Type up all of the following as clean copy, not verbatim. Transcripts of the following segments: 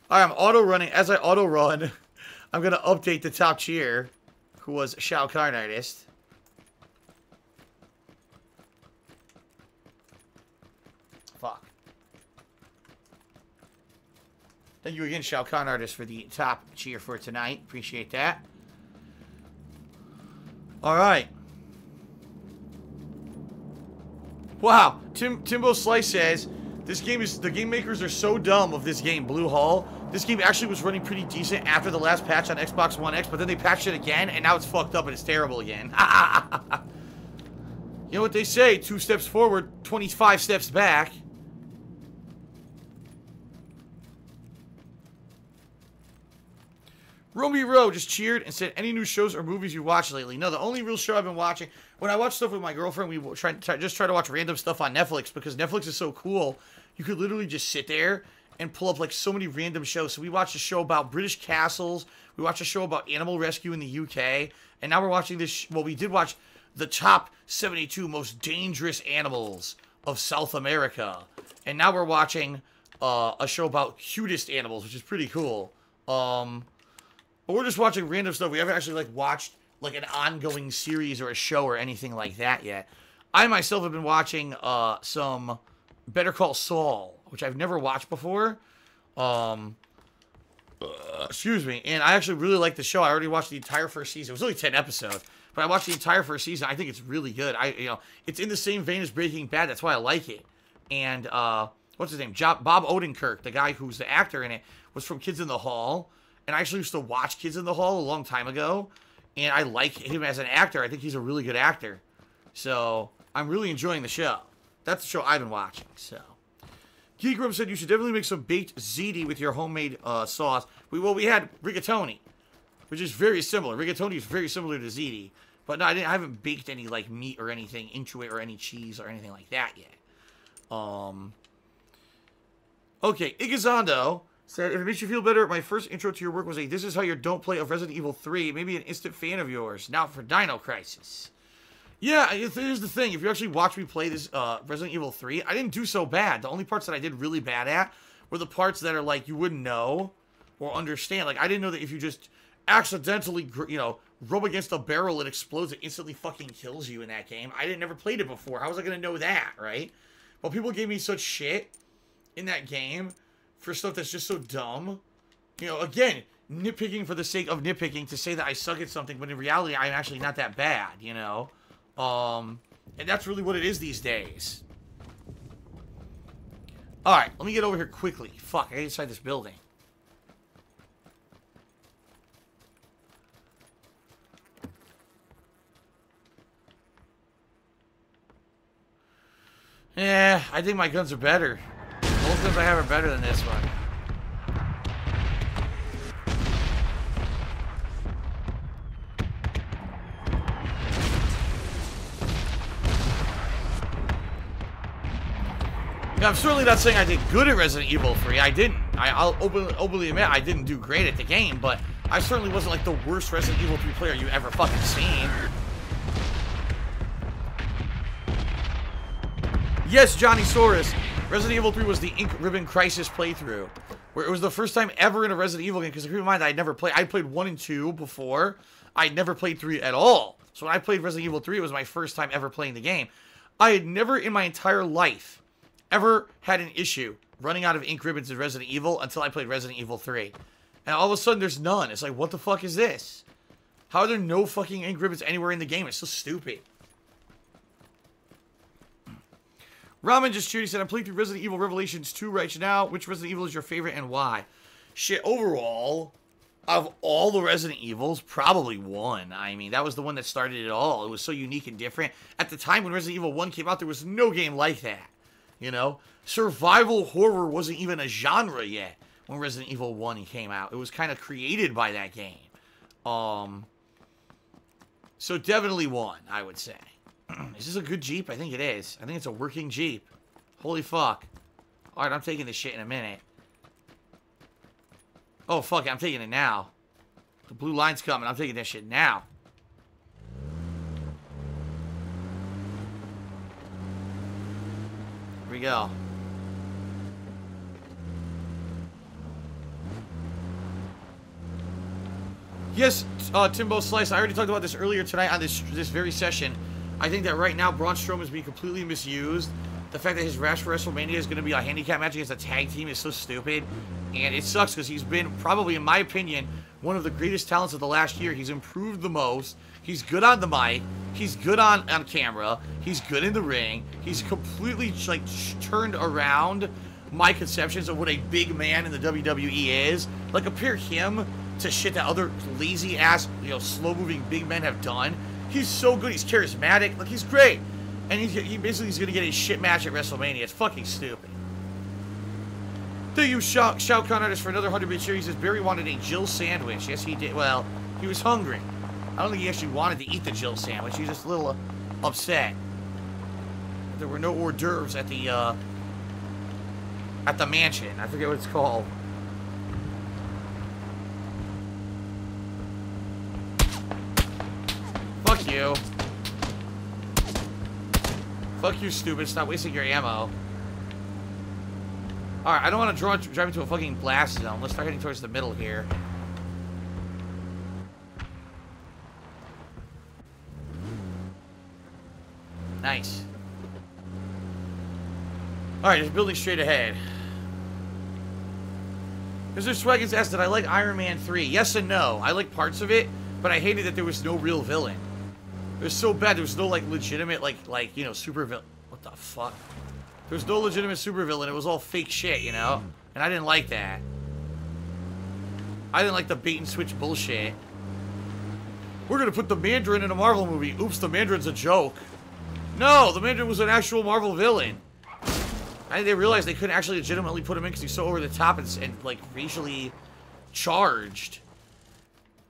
Alright, I'm auto-running. As I auto-run, I'm going to update the top cheer, who was Shao Kahn Artist. Fuck. Thank you again, Shao Kahn Artist, for the top cheer for tonight. Appreciate that. Alright. Wow. Timbo Slice says, this game is, the game makers are so dumb of this game, Blue Hall. This game actually was running pretty decent after the last patch on Xbox One X, but then they patched it again, and now it's fucked up and it's terrible again. You know what they say, 2 steps forward, 25 steps back. Romy Rowe just cheered and said, any new shows or movies you watched lately? No, the only real show I've been watching, when I watch stuff with my girlfriend, we just try to watch random stuff on Netflix, because Netflix is so cool. You could literally just sit there and pull up like so many random shows. So we watched a show about British castles, we watched a show about animal rescue in the UK, and now we're watching this, well, we did watch the top 72 most dangerous animals of South America. And now we're watching a show about cutest animals, which is pretty cool. But we're just watching random stuff. We haven't actually, like, watched, like, an ongoing series or a show or anything like that yet. I, myself, have been watching, some Better Call Saul, which I've never watched before. Excuse me. And I actually really like the show. I already watched the entire first season. It was only 10 episodes. But I watched the entire first season. I think it's really good. It's in the same vein as Breaking Bad. That's why I like it. And, what's his name? Bob Odenkirk, the guy who's the actor in it, was from Kids in the Hall. And I actually used to watch Kids in the Hall a long time ago. And I like him as an actor. I think he's a really good actor. So, I'm really enjoying the show. That's the show I've been watching, so. Geekrum said you should definitely make some baked ziti with your homemade sauce. We had rigatoni, which is very similar. Rigatoni is very similar to ziti. But no, I haven't baked any, like, meat or anything into it or any cheese or anything like that yet. Okay, Igazando said, if it makes you feel better, my first intro to your work was this is how you don't play of Resident Evil 3. Maybe an instant fan of yours. Now for Dino Crisis. Yeah, here's the thing. If you actually watch me play this Resident Evil 3, I didn't do so bad. The only parts that I did really bad at were the parts that are like you wouldn't know or understand. Like, I didn't know that if you just accidentally, rub against a barrel, it explodes, it instantly fucking kills you in that game. I never played it before. How was I going to know that, right? Well, people gave me such shit in that game for stuff that's just so dumb. Again, nitpicking for the sake of nitpicking to say that I suck at something, but in reality, I'm actually not that bad, And that's really what it is these days. Alright, let me get over here quickly. Fuck, I get inside this building. Yeah, I think my guns are better. Most guns I have are better than this one. Yeah, I'm certainly not saying I did good at Resident Evil 3. I didn't. I'll openly admit I didn't do great at the game, but I certainly wasn't like the worst Resident Evil 3 player you ever fucking seen. Yes, Johnny Soros. Resident Evil 3 was the Ink Ribbon Crisis playthrough, where it was the first time ever in a Resident Evil game, because keep in mind, I played 1 and 2 before. I'd never played 3 at all. So when I played Resident Evil 3, it was my first time ever playing the game. I had never in my entire life ever had an issue running out of ink ribbons in Resident Evil until I played Resident Evil 3. And all of a sudden, there's none. It's like, what the fuck is this? How are there no fucking ink ribbons anywhere in the game? It's so stupid. Ramen just cheered. He said, I'm playing through Resident Evil Revelations 2 right now. Which Resident Evil is your favorite and why? Shit, overall, of all the Resident Evils, probably 1. I mean, that was the one that started it all. It was so unique and different. At the time when Resident Evil 1 came out, there was no game like that. Survival horror wasn't even a genre yet when Resident Evil 1 came out. It was kind of created by that game. So definitely 1, I would say. Is this a good Jeep? I think it is. I think it's a working Jeep. Holy fuck. Alright, I'm taking this shit in a minute. Oh, fuck it. I'm taking it now. The blue line's coming. I'm taking this shit now. Here we go. Yes, Timbo Slice, I already talked about this earlier tonight on this very session. I think that right now Braun Strowman is being completely misused. The fact that his match for WrestleMania is going to be a handicap match against a tag team is so stupid. And it sucks because he's been, probably in my opinion, one of the greatest talents of the last year. He's improved the most. He's good on the mic. He's good on camera. He's good in the ring. He's completely, like, turned around my conceptions of what a big man in the WWE is. Like, compare him to shit that other lazy-ass, you know, slow-moving big men have done. He's so good. He's charismatic. Like, he's great. And he basically is going to get a shit match at WrestleMania. It's fucking stupid. Thank you, Shout Con Artist, for another 100-bit share. He says Barry wanted a Jill sandwich. Yes, he did. Well, he was hungry. I don't think he actually wanted to eat the Jill sandwich. He was just a little upset. There were no hors d'oeuvres at the mansion. I forget what it's called. Fuck you. Fuck you, stupid. Stop wasting your ammo. Alright, I don't want to drive into a fucking blast zone. Let's start heading towards the middle here. Nice. Alright, there's a building straight ahead. Mr. Swaggins asked, did I like Iron Man 3? Yes and no. I like parts of it, but I hated that there was no real villain. It was so bad. There was no, like, legitimate, like, you know, super villain. What the fuck? There was no legitimate super villain. It was all fake shit, you know? And I didn't like that. I didn't like the bait and switch bullshit. We're gonna put the Mandarin in a Marvel movie. Oops, the Mandarin's a joke. No, the Mandarin was an actual Marvel villain. I think they realized they couldn't actually legitimately put him in because he's so over the top and like, racially charged.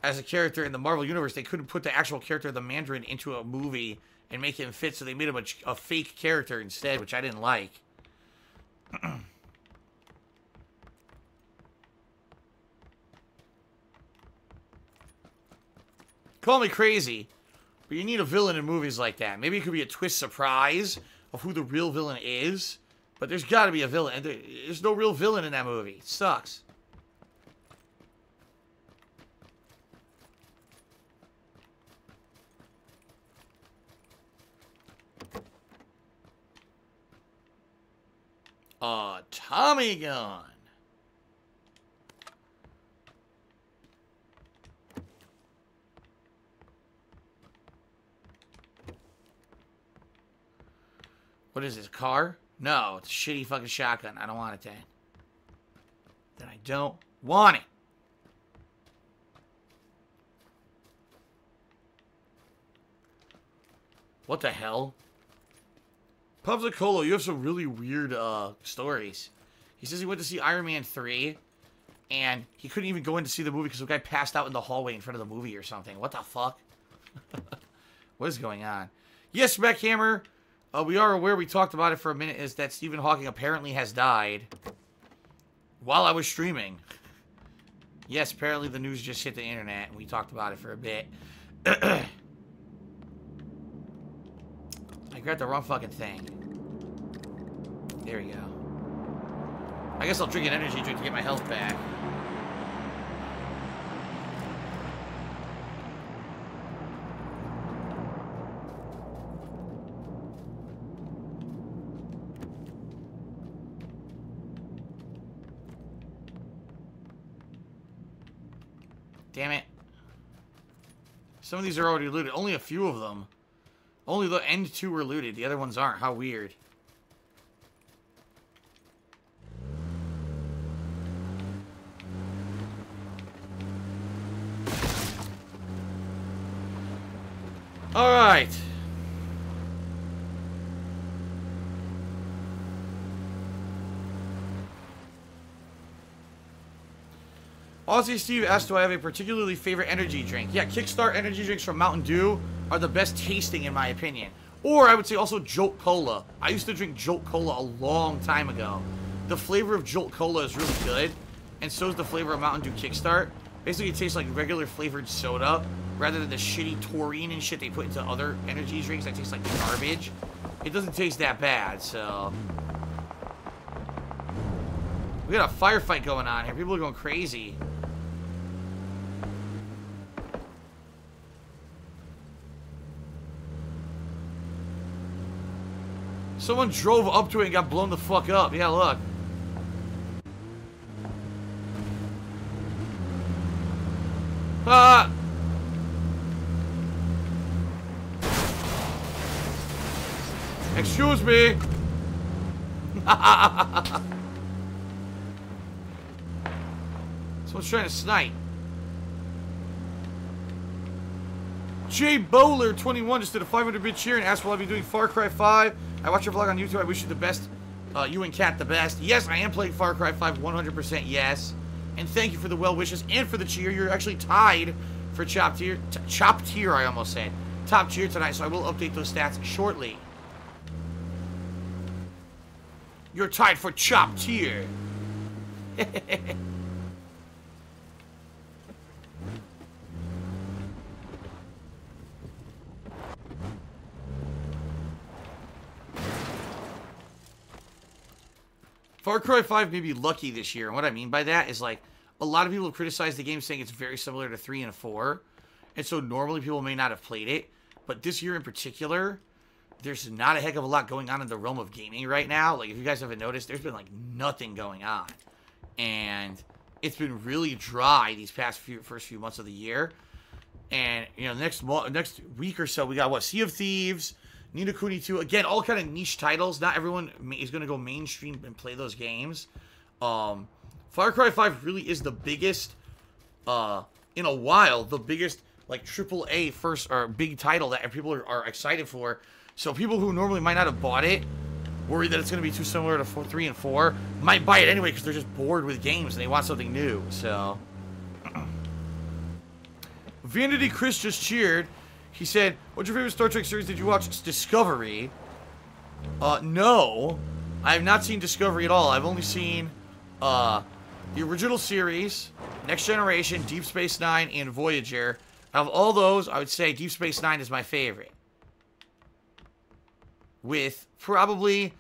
As a character in the Marvel Universe, they couldn't put the actual character of the Mandarin into a movie and make him fit, so they made him a fake character instead, which I didn't like. Call me crazy, but you need a villain in movies like that. Maybe it could be a twist surprise of who the real villain is, but there's got to be a villain. And there's no real villain in that movie. It sucks. Tommy gun. What is this, a car? No, it's a shitty fucking shotgun. I don't want it then. Then I don't want it. What the hell? Pubsicolo, you have some really weird stories. He says he went to see Iron Man 3, and he couldn't even go in to see the movie because the guy passed out in the hallway in front of the movie or something. What the fuck? What is going on? Yes, Beckhammer, we are aware, we talked about it for a minute, is that Stephen Hawking apparently has died while I was streaming. Yes, apparently the news just hit the internet, and we talked about it for a bit. I grabbed the wrong fucking thing. There we go. I guess I'll drink an energy drink to get my health back. Damn it. Some of these are already looted. Only a few of them. Only the end two were looted. The other ones aren't. How weird. Alright. Aussie Steve asked, do I have a particularly favorite energy drink? Yeah, Kickstart energy drinks from Mountain Dew are the best tasting in my opinion. Or I would say also Jolt Cola. I used to drink Jolt Cola a long time ago. The flavor of Jolt Cola is really good, and so is the flavor of Mountain Dew Kickstart. Basically, it tastes like regular flavored soda, rather than the shitty taurine and shit they put into other energy drinks that taste like garbage. It doesn't taste that bad, so... We got a firefight going on here. People are going crazy. Someone drove up to it and got blown the fuck up. Yeah, look. Ah! Excuse me. Someone's trying to snipe. Jay Bowler 21 just did a 500-bit cheer and asked will I be doing Far Cry 5. I watch your vlog on YouTube. I wish you the best. You and Kat the best. Yes, I am playing Far Cry 5 100%. Yes. And thank you for the well wishes and for the cheer. You're actually tied for top tier. Top tier, I almost said. Top tier tonight, so I will update those stats shortly. You're tied for top tier. Far Cry 5 may be lucky this year, and what I mean by that is, like, a lot of people have criticized the game saying it's very similar to 3 and 4, and so normally people may not have played it, but this year in particular, there's not a heck of a lot going on in the realm of gaming right now. Like, if you guys haven't noticed, there's been, like, nothing going on, and it's been really dry these past first few months of the year, and, you know, next week or so, we got, what, Sea of Thieves, Ni no Kuni 2, again, all kind of niche titles. Not everyone is going to go mainstream and play those games. Far Cry 5 really is the biggest, in a while, the biggest, like, AAA first, or big title that people are excited for. So people who normally might not have bought it, worried that it's going to be too similar to 3 and 4, might buy it anyway because they're just bored with games and they want something new, so. Vanity Chris just cheered. He said, what's your favorite Star Trek series did you watch? It's Discovery. No. I have not seen Discovery at all. I've only seen, the original series, Next Generation, Deep Space Nine, and Voyager. Out of all those, I would say Deep Space Nine is my favorite. With probably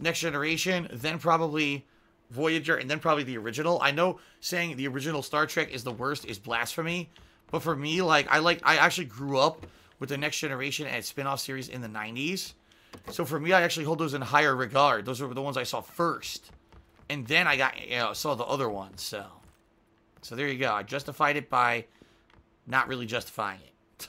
Next Generation, then probably Voyager, and then probably the original. I know saying the original Star Trek is the worst is blasphemy. But for me, like, I actually grew up with the Next Generation and its spin-off series in the 90s. So for me, I actually hold those in higher regard. Those are the ones I saw first. And then I got, you know, saw the other ones, so. So there you go. I justified it by not really justifying it.